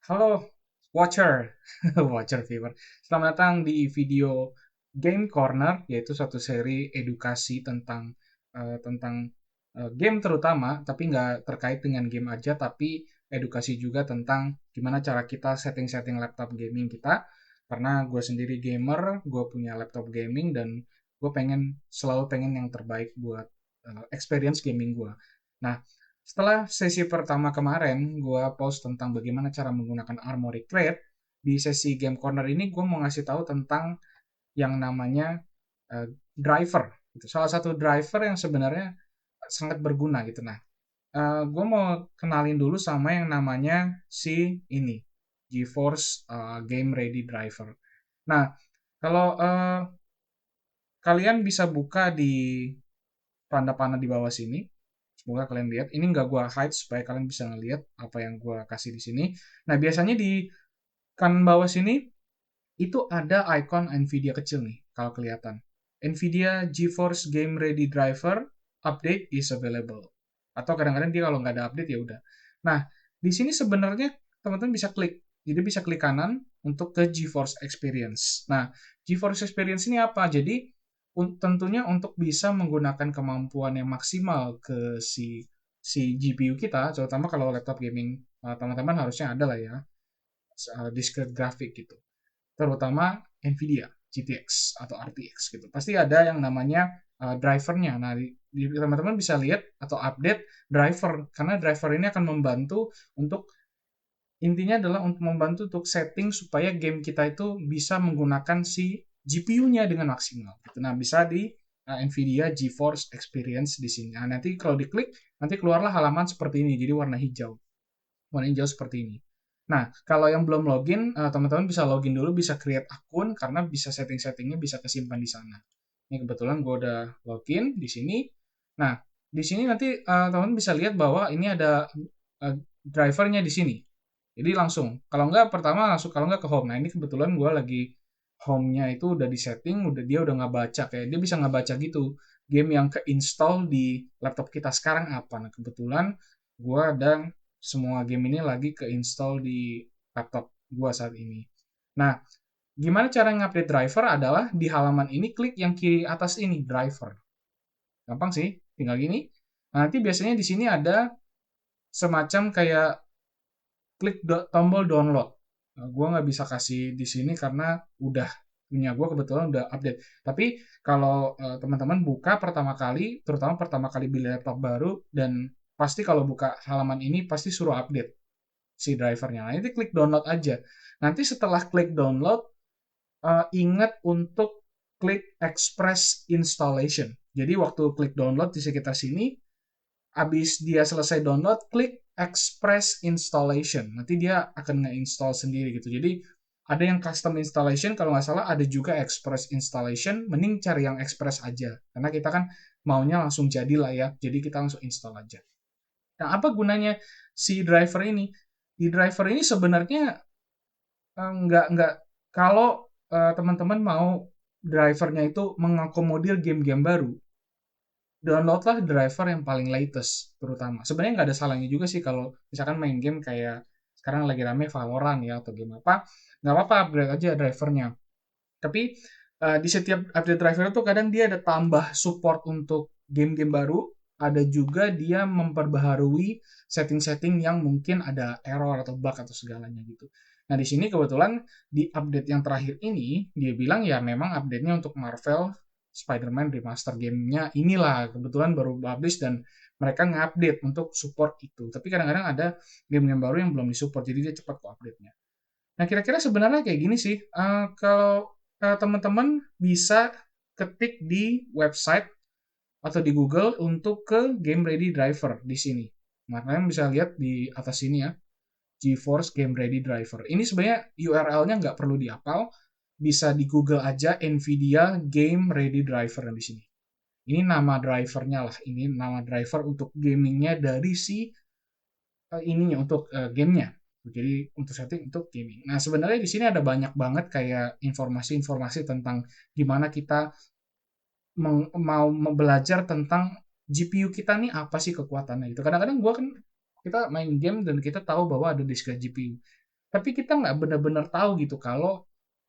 Halo, Watcher, Watcher viewer. Selamat datang di video Game Corner, yaitu suatu seri edukasi tentang game terutama, tapi nggak terkait dengan game aja, tapi edukasi juga tentang gimana cara kita setting-setting laptop gaming kita. Karena gue sendiri gamer, gue punya laptop gaming, dan gue selalu pengen yang terbaik buat experience gaming gue. Nah, setelah sesi pertama kemarin, gue post tentang bagaimana cara menggunakan Armory Crate. Di sesi Game Corner ini, gue mau ngasih tahu tentang yang namanya driver. Gitu. Salah satu driver yang sebenarnya sangat berguna gitu. Nah, gue mau kenalin dulu sama yang namanya si ini, GeForce Game Ready Driver. Nah, kalau kalian bisa buka di tanda panah di bawah sini. Semoga kalian lihat. Ini nggak gua hide supaya kalian bisa ngelihat apa yang gua kasih di sini. Nah, biasanya di kanan bawah sini itu ada icon Nvidia kecil nih, kalau kelihatan. Nvidia GeForce Game Ready Driver update is available. Atau kadang-kadang dia kalau nggak ada update ya udah. Nah, di sini sebenarnya teman-teman bisa klik. Jadi bisa klik kanan untuk ke GeForce Experience. Nah, GeForce Experience ini apa? Jadi tentunya untuk bisa menggunakan kemampuan yang maksimal ke si GPU kita, terutama kalau laptop gaming teman-teman harusnya ada lah ya, discrete graphic gitu, terutama Nvidia GTX atau RTX gitu. Pasti ada yang namanya drivernya. Nah, teman-teman bisa lihat atau update driver, karena driver ini akan membantu untuk intinya adalah untuk membantu untuk setting supaya game kita itu bisa menggunakan si GPU-nya dengan maksimal. Gitu. Nah, bisa di Nvidia GeForce Experience di sini. Nah, nanti kalau diklik, nanti keluarlah halaman seperti ini, jadi warna hijau. Warna hijau seperti ini. Nah, kalau yang belum login, teman-teman bisa login dulu, bisa create akun, karena bisa setting-settingnya bisa kesimpan di sana. Ini kebetulan gue udah login di sini. Nah, di sini nanti teman-teman bisa lihat bahwa ini ada drivernya di sini. Jadi langsung, kalau nggak pertama langsung, kalau nggak ke home. Nah, ini kebetulan gue lagi home-nya itu udah di setting, dia udah nggak baca, kayak dia bisa nggak baca gitu. Game yang ke-install di laptop kita sekarang apa? Nah, kebetulan gue ada semua game ini lagi ke-install di laptop gue saat ini. Nah, gimana cara ngupdate driver adalah di halaman ini klik yang kiri atas ini, driver. Gampang sih, tinggal gini. Nah, nanti biasanya di sini ada semacam kayak klik tombol download. Nah, gue nggak bisa kasih di sini karena udah punya gue kebetulan udah update. Tapi kalau teman-teman buka pertama kali, terutama pertama kali beli laptop baru, dan pasti kalau buka halaman ini pasti suruh update si drivernya. Nah, nanti klik download aja. Nanti setelah klik download, ingat untuk klik express installation. Jadi waktu klik download di sekitar sini, habis dia selesai download, klik express installation. Nanti dia akan nge-install sendiri gitu. Jadi ada yang custom installation, kalau nggak salah ada juga express installation. Mending cari yang express aja. Karena kita kan maunya langsung jadi lah ya. Jadi kita langsung install aja. Nah, apa gunanya si driver ini? Di driver ini sebenarnya nggak kalau teman-teman mau drivernya itu mengakomodir game-game baru, downloadlah driver yang paling latest terutama. Sebenarnya nggak ada salahnya juga sih kalau misalkan main game kayak sekarang lagi rame Valorant ya atau game apa, nggak apa-apa upgrade aja drivernya. Tapi di setiap update driver itu kadang dia ada tambah support untuk game-game baru, ada juga dia memperbaharui setting-setting yang mungkin ada error atau bug atau segalanya gitu. Nah, di sini kebetulan di update yang terakhir ini dia bilang ya memang update-nya untuk Marvel Spider-Man remaster game-nya inilah kebetulan baru publish dan mereka nge-update untuk support itu. Tapi kadang-kadang ada game-game baru yang belum disupport, jadi dia cepat kok update-nya. Nah, kira-kira sebenarnya kayak gini sih. Kalau teman-teman bisa ketik di website atau di Google untuk ke Game Ready Driver di sini. Nah, kalian bisa lihat di atas sini ya, GeForce Game Ready Driver. Ini sebenarnya URL-nya nggak perlu dihafal, bisa di Google aja Nvidia Game Ready Driver di sini. Ini nama drivernya lah, ini nama driver untuk gamingnya dari si ininya untuk gamenya. Jadi untuk setting untuk gaming. Nah, sebenarnya di sini ada banyak banget kayak informasi-informasi tentang gimana kita mau belajar tentang GPU kita nih apa sih kekuatannya gitu. Kadang-kadang kita main game dan kita tahu bahwa ada disk GPU. Tapi kita nggak benar-benar tahu gitu kalau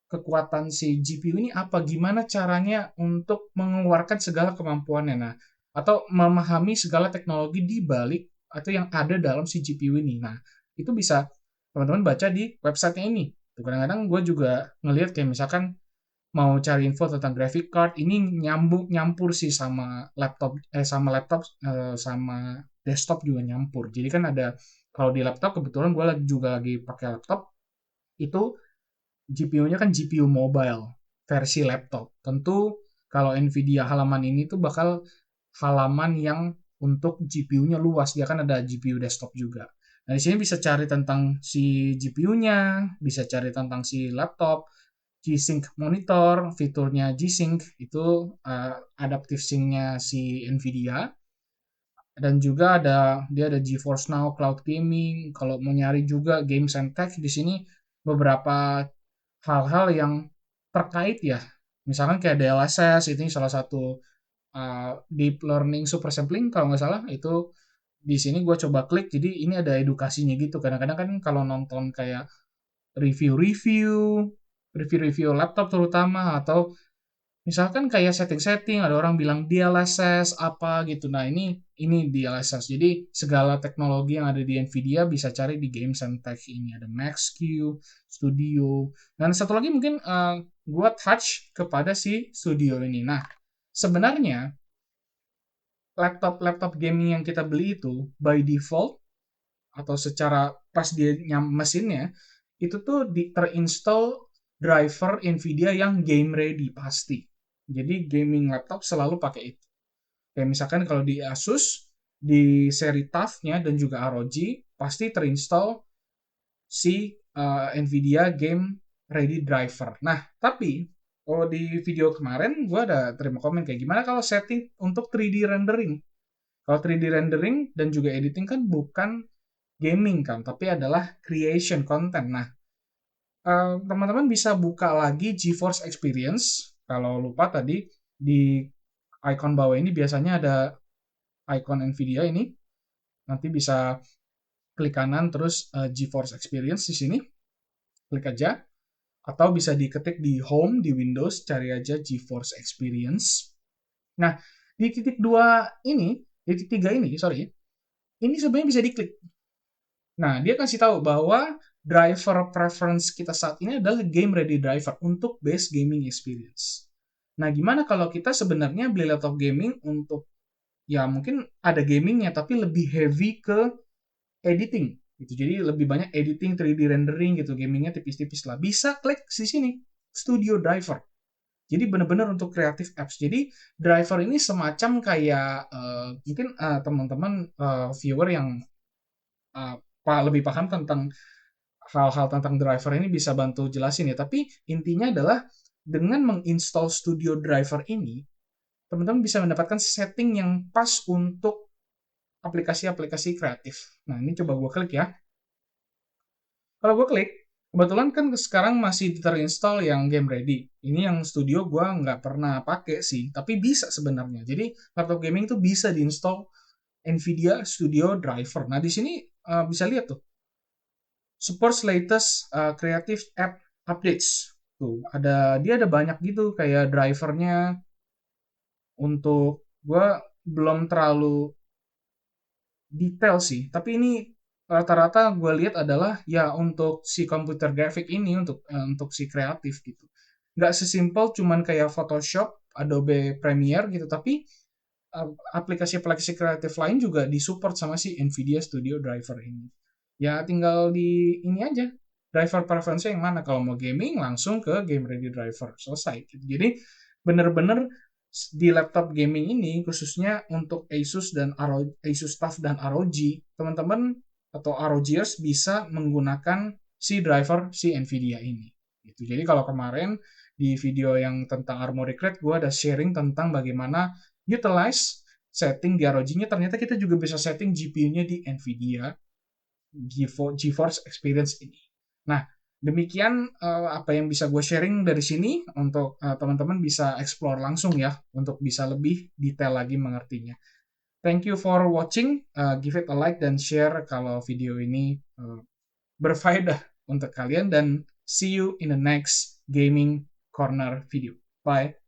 kekuatan si GPU ini apa, gimana caranya untuk mengeluarkan segala kemampuannya. Nah, atau memahami segala teknologi di balik atau yang ada dalam si GPU ini. Nah, itu bisa teman-teman baca di websitenya ini. Kadang-kadang gue juga ngelihat kayak misalkan mau cari info tentang graphic card ini nyampur sih sama desktop juga nyampur. Jadi kan ada kalau di laptop kebetulan gue juga lagi pakai laptop itu GPU-nya kan GPU mobile versi laptop. Tentu kalau Nvidia halaman ini tuh bakal halaman yang untuk GPU-nya luas. Dia kan ada GPU desktop juga. Nah, di sini bisa cari tentang si GPU-nya, bisa cari tentang si laptop, G-Sync monitor, fiturnya G-Sync itu adaptive sync-nya si Nvidia, dan juga dia ada GeForce Now Cloud Gaming. Kalau mau nyari juga games and tech di sini beberapa hal-hal yang terkait ya. Misalkan kayak DLSS ini salah satu deep learning super sampling kalau nggak salah itu di sini gue coba klik jadi ini ada edukasinya gitu. Kadang-kadang kan kalau nonton kayak review-review review-review laptop terutama atau misalkan kayak setting-setting ada orang bilang DLSS apa gitu. Nah, ini DLSS. Jadi segala teknologi yang ada di Nvidia bisa cari di Games and Tech ini. Ada Max-Q, Studio. Dan satu lagi mungkin gua touch kepada si Studio ini. Nah, sebenarnya laptop-laptop gaming yang kita beli itu by default atau secara pas dia mesinnya itu tuh terinstall driver Nvidia yang game ready pasti. Jadi gaming laptop selalu pakai itu. Kayak misalkan kalau di Asus di seri TUF-nya dan juga ROG pasti terinstall si Nvidia Game Ready Driver. Nah, tapi kalau di video kemarin gue ada terima komen kayak gimana kalau setting untuk 3D rendering. Kalau 3D rendering dan juga editing kan bukan gaming kan, tapi adalah creation content. Nah, teman-teman bisa buka lagi GeForce Experience. Kalau lupa tadi di icon bawah ini biasanya ada icon Nvidia ini. Nanti bisa klik kanan terus GeForce Experience di sini. Klik aja. Atau bisa diketik di Home di Windows, cari aja GeForce Experience. Nah, di titik 2 ini, di titik 3 ini, sorry, ini sebenarnya bisa diklik. Nah, dia kasih tahu bahwa driver preference kita saat ini adalah game ready driver untuk base gaming experience. Nah, gimana kalau kita sebenarnya beli laptop gaming untuk ya mungkin ada gamingnya tapi lebih heavy ke editing gitu. Jadi lebih banyak editing 3D rendering gitu, gamingnya tipis-tipis lah. Bisa klik di sini Studio Driver. Jadi benar-benar untuk creative apps. Jadi driver ini semacam kayak mungkin teman-teman viewer yang uh, lebih paham tentang hal-hal tentang driver ini bisa bantu jelasin ya. Tapi intinya adalah dengan menginstall Studio Driver ini, teman-teman bisa mendapatkan setting yang pas untuk aplikasi-aplikasi kreatif. Nah, ini coba gue klik ya. Kalau gue klik, kebetulan kan sekarang masih terinstall yang Game Ready. Ini yang studio gue nggak pernah pakai sih, tapi bisa sebenarnya. Jadi laptop gaming itu bisa diinstal Nvidia Studio Driver. Nah, di sini bisa lihat tuh, supports latest creative app updates. Tuh, dia ada banyak gitu kayak drivernya untuk gue belum terlalu detail sih, tapi ini rata-rata gue lihat adalah ya untuk si komputer grafik ini untuk si kreatif gitu. Nggak sesimpel cuman kayak Photoshop, Adobe Premiere gitu, tapi aplikasi-aplikasi kreatif lain juga disupport sama si Nvidia Studio Driver ini. Ya tinggal di ini aja. Driver preference yang mana? Kalau mau gaming langsung ke Game Ready Driver. Selesai gitu. Jadi bener-bener di laptop gaming ini khususnya untuk Asus TUF dan ROG, teman-teman atau ROGers bisa menggunakan si driver si Nvidia ini. Gitu. Jadi kalau kemarin di video yang tentang Armoury Crate gue ada sharing tentang bagaimana utilize setting di ROG-nya, ternyata kita juga bisa setting GPU-nya di Nvidia GeForce Experience ini. Nah, demikian apa yang bisa gue sharing dari sini untuk teman-teman bisa explore langsung ya untuk bisa lebih detail lagi mengertinya. Thank you for watching. Give it a like dan share kalau video ini berfaedah untuk kalian dan see you in the next gaming corner video. Bye.